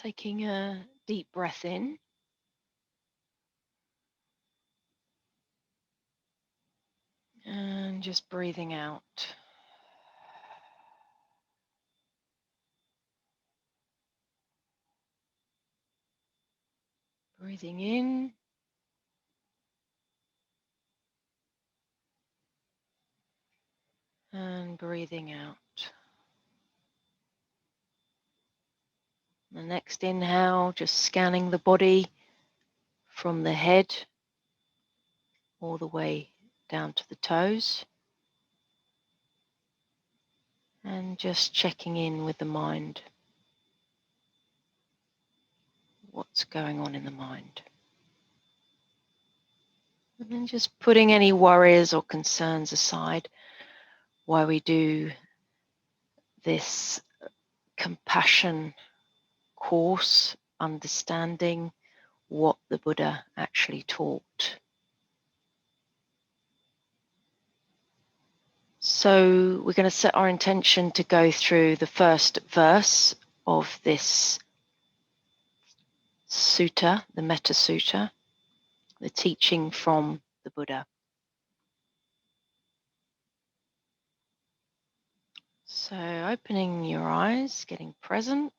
Taking a deep breath in. And just breathing out. Breathing in. And breathing out. The next inhale, just scanning the body from the head all the way down to the toes. And just checking in with the mind. What's going on in the mind? And then just putting any worries or concerns aside while we do this compassion course, understanding what the Buddha actually taught. So we're going to set our intention to go through the first verse of this sutta, the Metta Sutta, the teaching from the Buddha. So opening your eyes, getting present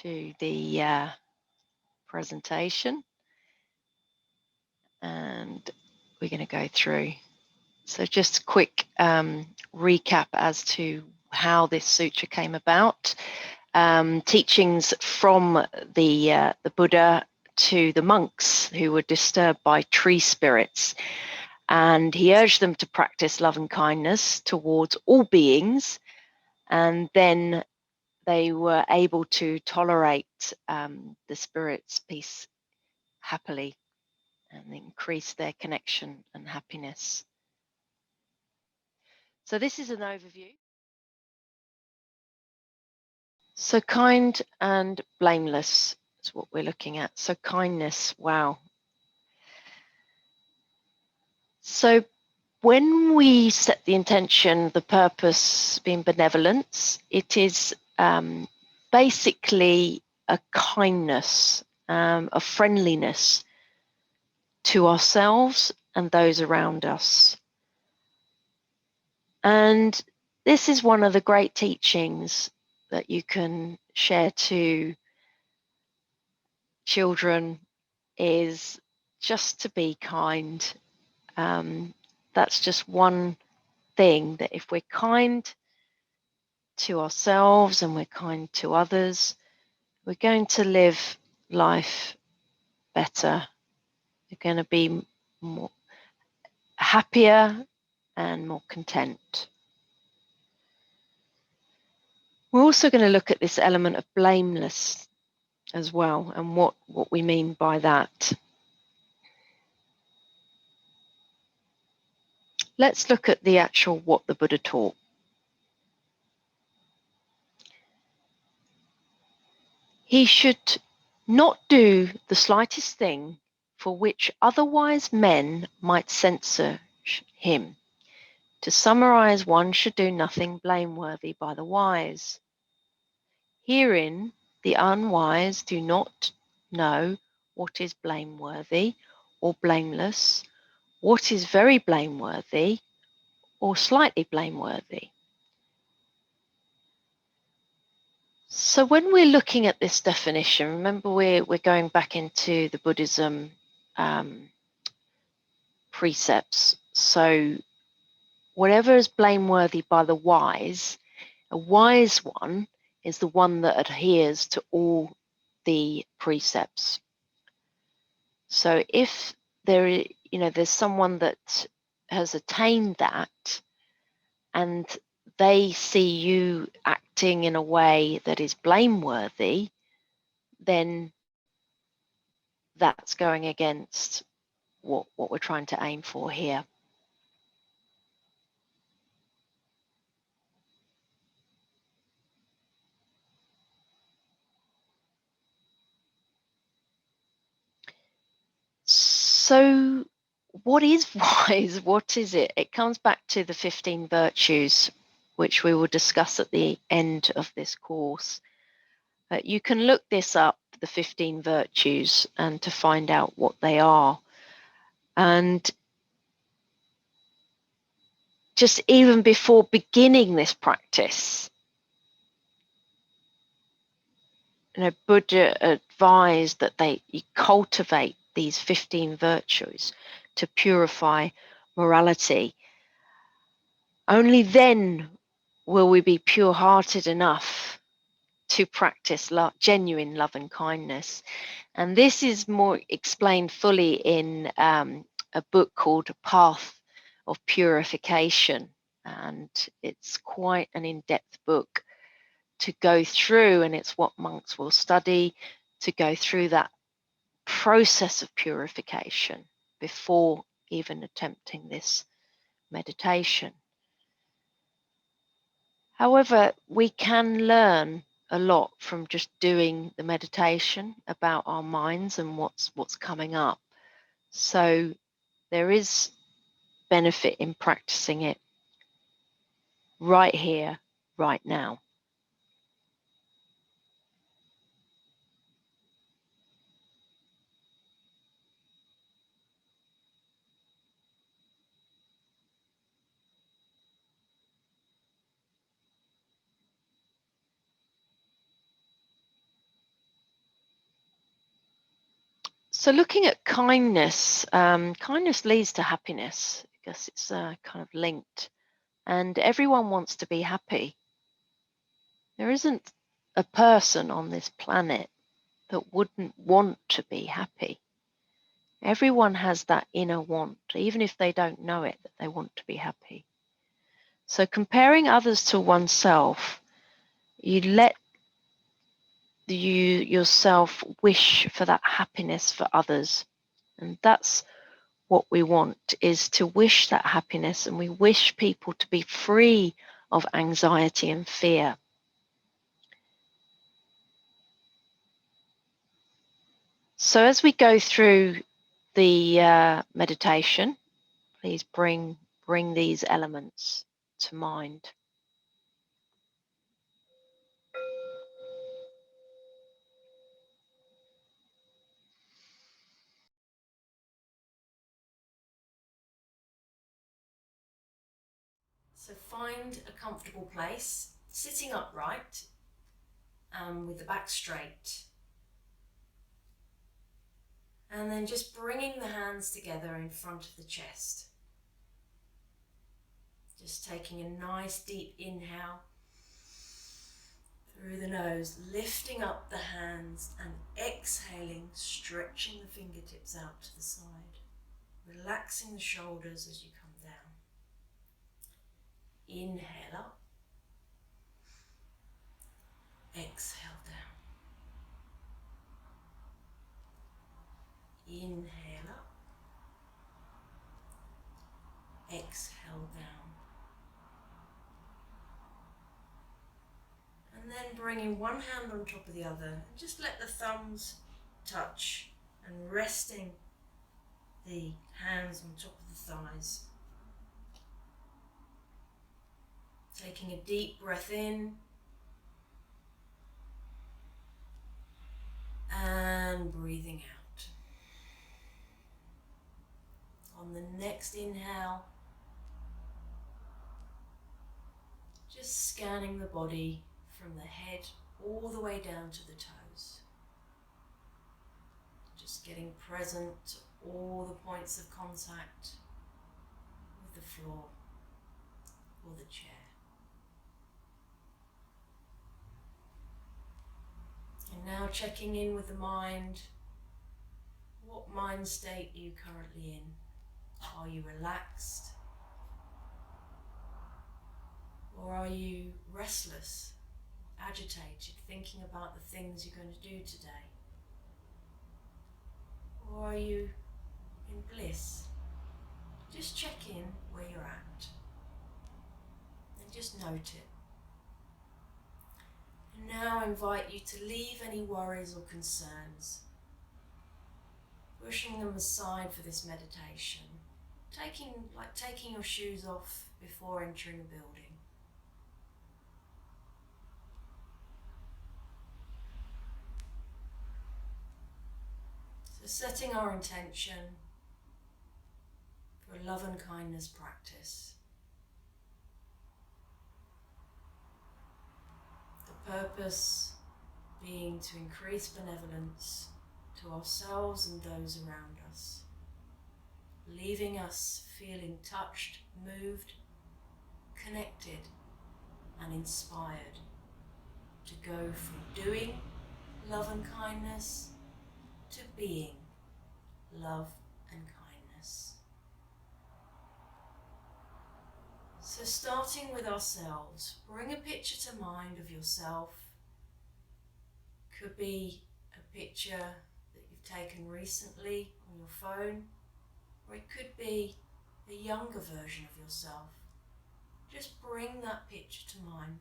to the presentation, and we're going to go through. So just a quick recap as to how this sutra came about. Teachings from the Buddha to the monks who were disturbed by tree spirits. And he urged them to practice loving kindness towards all beings. And then they were able to tolerate the spirits' peace happily and increase their connection and happiness. So this is an overview. So kind and blameless is what we're looking at. So kindness, wow. So when we set the intention, the purpose being benevolence, it is basically a kindness, a friendliness to ourselves and those around us. And this is one of the great teachings that you can share to children, is just to be kind. That's just one thing, that if we're kind to ourselves and we're kind to others, we're going to live life better. We're going to be more happier and more content. We're also going to look at this element of blameless as well, and what we mean by that. Let's look at the actual what the Buddha taught. He should not do the slightest thing for which otherwise men might censure him. To summarize, one should do nothing blameworthy by the wise. Herein, the unwise do not know what is blameworthy or blameless, what is very blameworthy or slightly blameworthy. So when we're looking at this definition, remember we're going back into the Buddhism precepts. So whatever is blameworthy by the wise, a wise one is the one that adheres to all the precepts. So if there's someone that has attained that, and they see you acting in a way that is blameworthy, then that's going against what we're trying to aim for here. So what is wise? What is it? It comes back to the 15 virtues, which we will discuss at the end of this course. You can look this up, the 15 virtues, and to find out what they are. And just even before beginning this practice, Buddha advised that you cultivate these 15 virtues to purify morality. Only then will we be pure-hearted enough to practice genuine love and kindness. And this is more explained fully in a book called Path of Purification. And it's quite an in-depth book to go through, and it's what monks will study, to go through that process of purification before even attempting this meditation. However, we can learn a lot from just doing the meditation about our minds and what's coming up. So there is benefit in practicing it right here, right now. So looking at kindness, kindness leads to happiness because it's kind of linked, and everyone wants to be happy. There isn't a person on this planet that wouldn't want to be happy. Everyone has that inner want, even if they don't know it, that they want to be happy. So comparing others to oneself, you let yourself wish for that happiness for others. And that's what we want, is to wish that happiness, and we wish people to be free of anxiety and fear. So as we go through the meditation, please bring these elements to mind. So find a comfortable place, sitting upright, with the back straight. And then just bringing the hands together in front of the chest. Just taking a nice deep inhale through the nose, lifting up the hands, and exhaling, stretching the fingertips out to the side, relaxing the shoulders as you come down. Inhale up, exhale down. Inhale up, exhale down. And then bringing one hand on top of the other, and just let the thumbs touch, and resting the hands on top of the thighs. Taking a deep breath in and breathing out. On the next inhale, just scanning the body from the head all the way down to the toes. Just getting present to all the points of contact with the floor or the chair. And now checking in with the mind. What mind state are you currently in? Are you relaxed? Or are you restless, agitated, thinking about the things you're going to do today? Or are you in bliss? Just check in where you're at and just note it. And now I invite you to leave any worries or concerns, pushing them aside for this meditation, taking your shoes off before entering a building. setting our intention for a love and kindness practice. The purpose being to increase benevolence to ourselves and those around us, leaving us feeling touched, moved, connected and inspired to go from doing love and kindness to being love and kindness. So starting with ourselves, bring a picture to mind of yourself. Could be a picture that you've taken recently on your phone, or it could be a younger version of yourself. Just bring that picture to mind.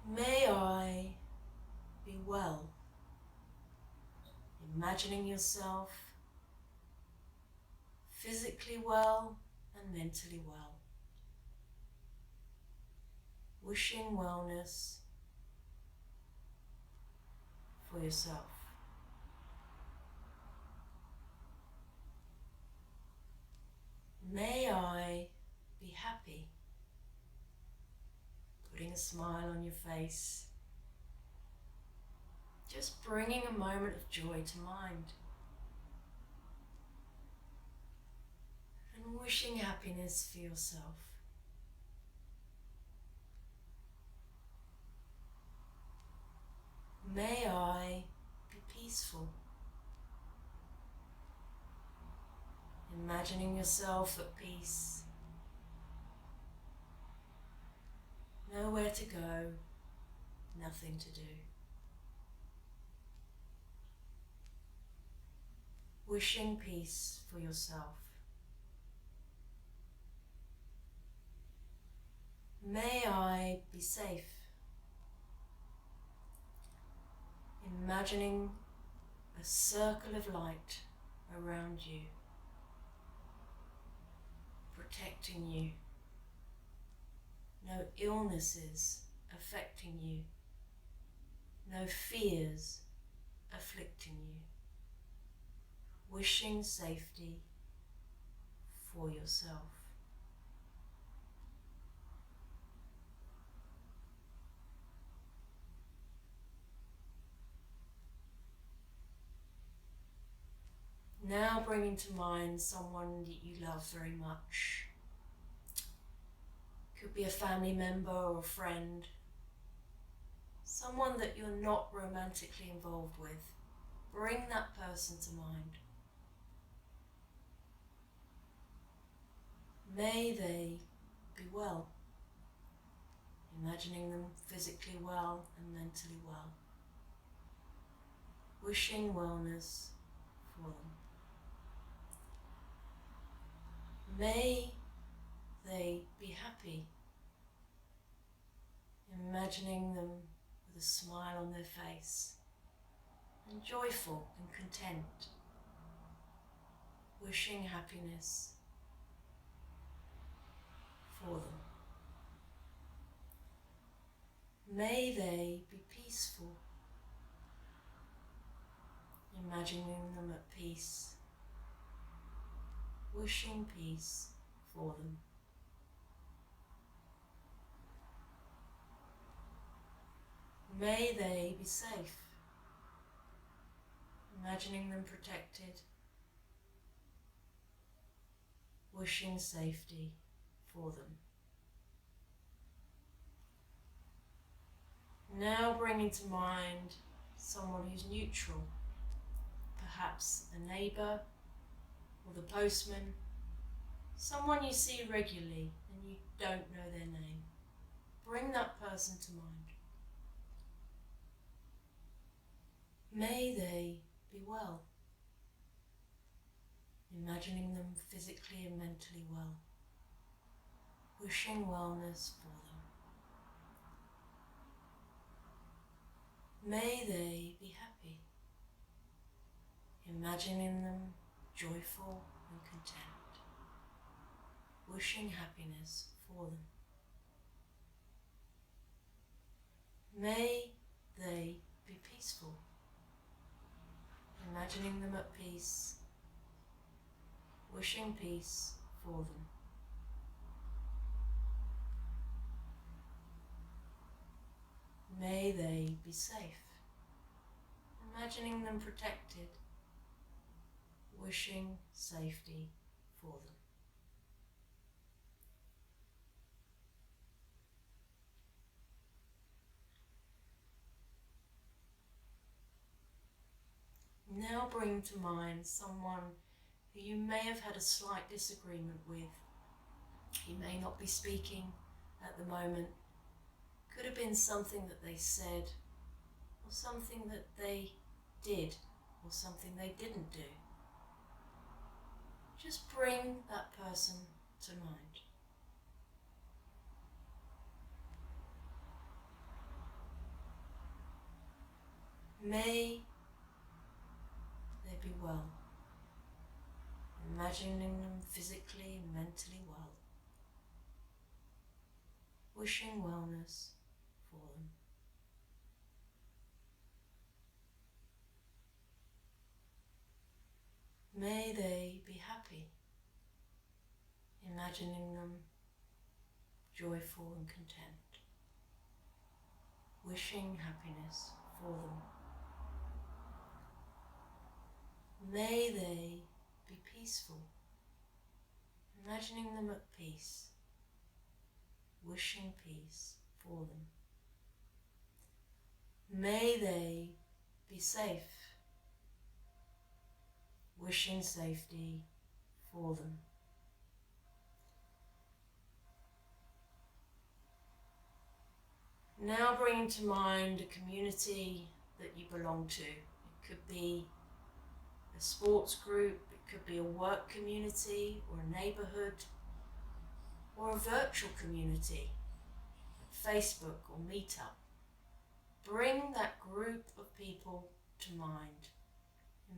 May I be well. Imagining yourself physically well and mentally well. Wishing wellness for yourself. May I be happy. Putting a smile on your face. Just bringing a moment of joy to mind. And wishing happiness for yourself. May I be peaceful. Imagining yourself at peace. Nowhere to go, nothing to do. Wishing peace for yourself. May I be safe. Imagining a circle of light around you, protecting you. No illnesses affecting you. No fears afflicting you. Wishing safety for yourself. Now bringing to mind someone that you love very much. Could be a family member or a friend. Someone that you're not romantically involved with. Bring that person to mind. May they be well. Imagining them physically well and mentally well. Wishing wellness for them. May they be happy. Imagining them with a smile on their face and joyful and content. Wishing happiness for them. May they be peaceful. Imagining them at peace. Wishing peace for them. May they be safe. Imagining them protected. Wishing safety for them. Now bringing to mind someone who's neutral, perhaps a neighbour or the postman, someone you see regularly and you don't know their name. Bring that person to mind. May they be well. Imagining them physically and mentally well. Wishing wellness for them. May they be happy. Imagining them joyful and content. Wishing happiness for them. May they be peaceful. Imagining them at peace, wishing peace for them. May they be safe. Imagining them protected, wishing safety for them. Now bring to mind someone who you may have had a slight disagreement with. He may not be speaking at the moment. Could have been something that they said, or something that they did, or something they didn't do. Just bring that person to mind. May they be well, imagining them physically and mentally well, wishing wellness for them. May they be happy, imagining them joyful and content, wishing happiness for them. May they be peaceful, imagining them at peace, wishing peace for them. May they be safe, wishing safety for them. Now bring to mind a community that you belong to. It could be a sports group, it could be a work community or a neighbourhood or a virtual community, Facebook or Meetup. Bring that group of people to mind,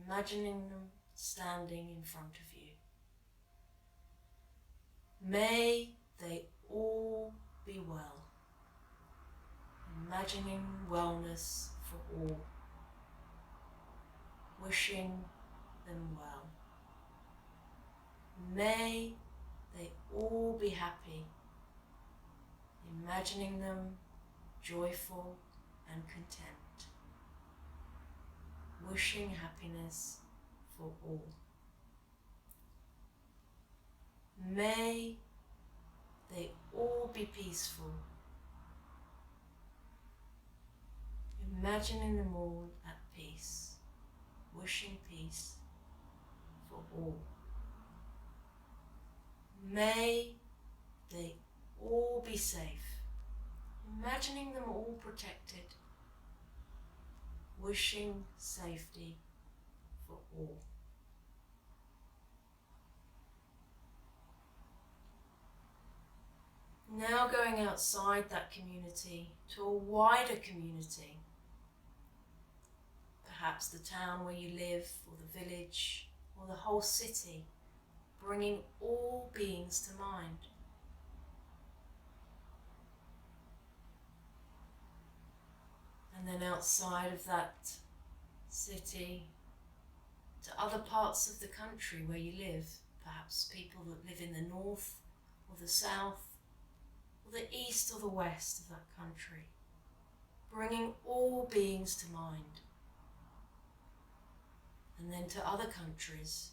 imagining them standing in front of you. May they all be well, imagining wellness for all, wishing them well. May they all be happy, imagining them joyful and content, wishing happiness for all. May they all be peaceful, imagining them all at peace, wishing peace for all. May they all be safe, imagining them all protected, wishing safety for all. Now going outside that community to a wider community, perhaps the town where you live, or the village, or the whole city, bringing all beings to mind. And then outside of that city, to other parts of the country where you live, perhaps people that live in the north or the south, or the east or the west of that country, bringing all beings to mind. And then to other countries.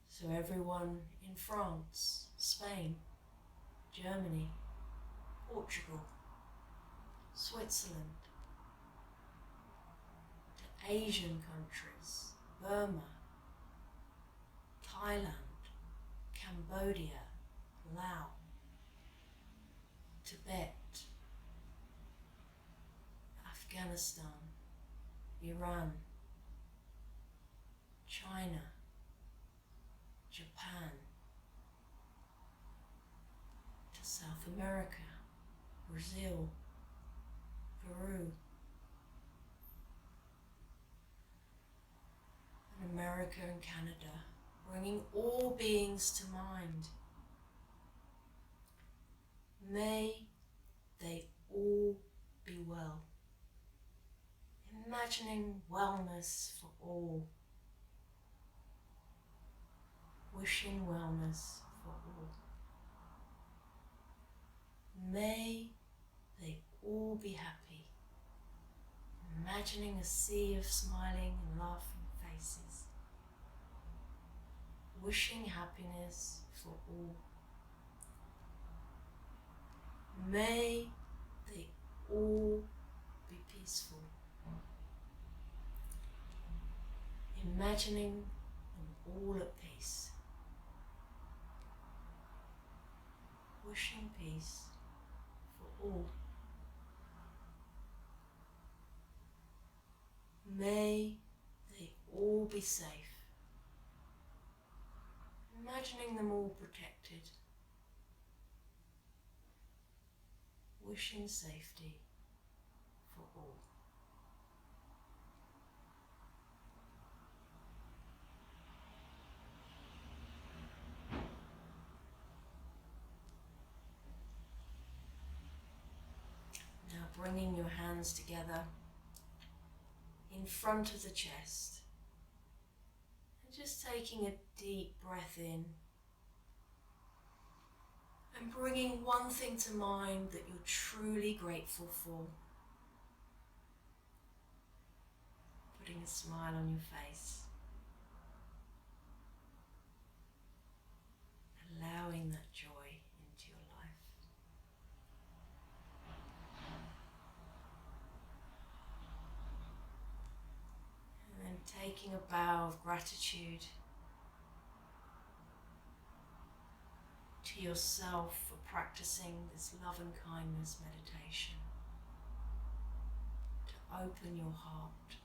So everyone in France, Spain, Germany, Portugal, Switzerland, to Asian countries, Burma, Thailand, Cambodia, Laos, Tibet, Afghanistan, Iran, China, Japan, to South America, Brazil, Peru, and America and Canada, bringing all beings to mind. May they all be well. Imagining wellness for all. Wishing wellness for all. May they all be happy. Imagining a sea of smiling and laughing faces. Wishing happiness for all. May they all be peaceful. Imagining them all at peace. Wishing peace for all. May they all be safe. Imagining them all protected. Wishing safety for all. Now bringing your hands together in front of the chest and just taking a deep breath in and bringing one thing to mind that you're truly grateful for. Putting a smile on your face. Allowing that joy into your life. And then taking a bow of gratitude to yourself for practicing this love and kindness meditation. To open your heart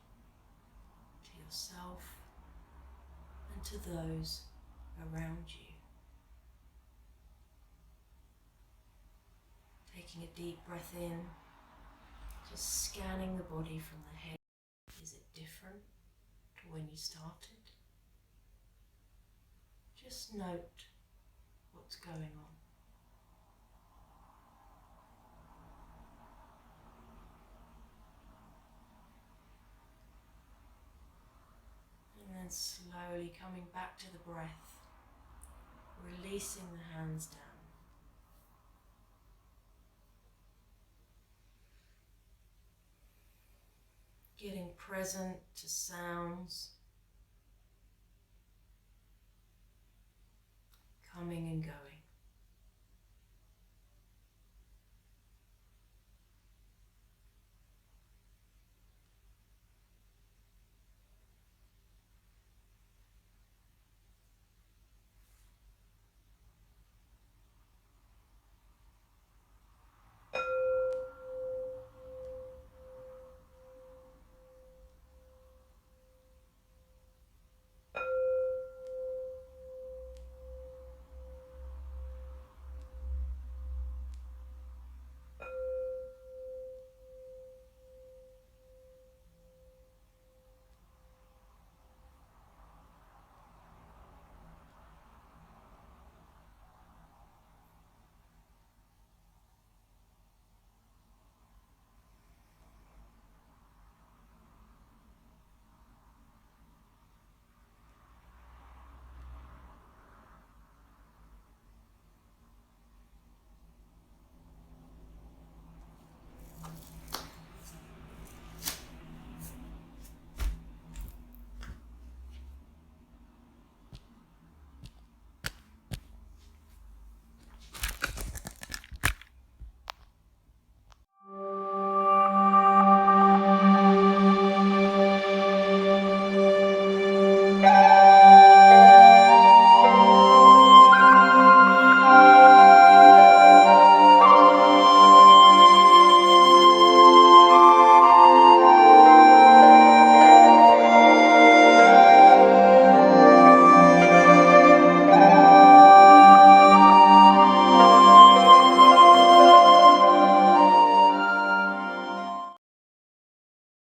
to yourself and to those around you. Taking a deep breath in, just scanning the body from the head. Is it different to when you started? Just note what's going on. And then slowly coming back to the breath, releasing the hands down. Getting present to sound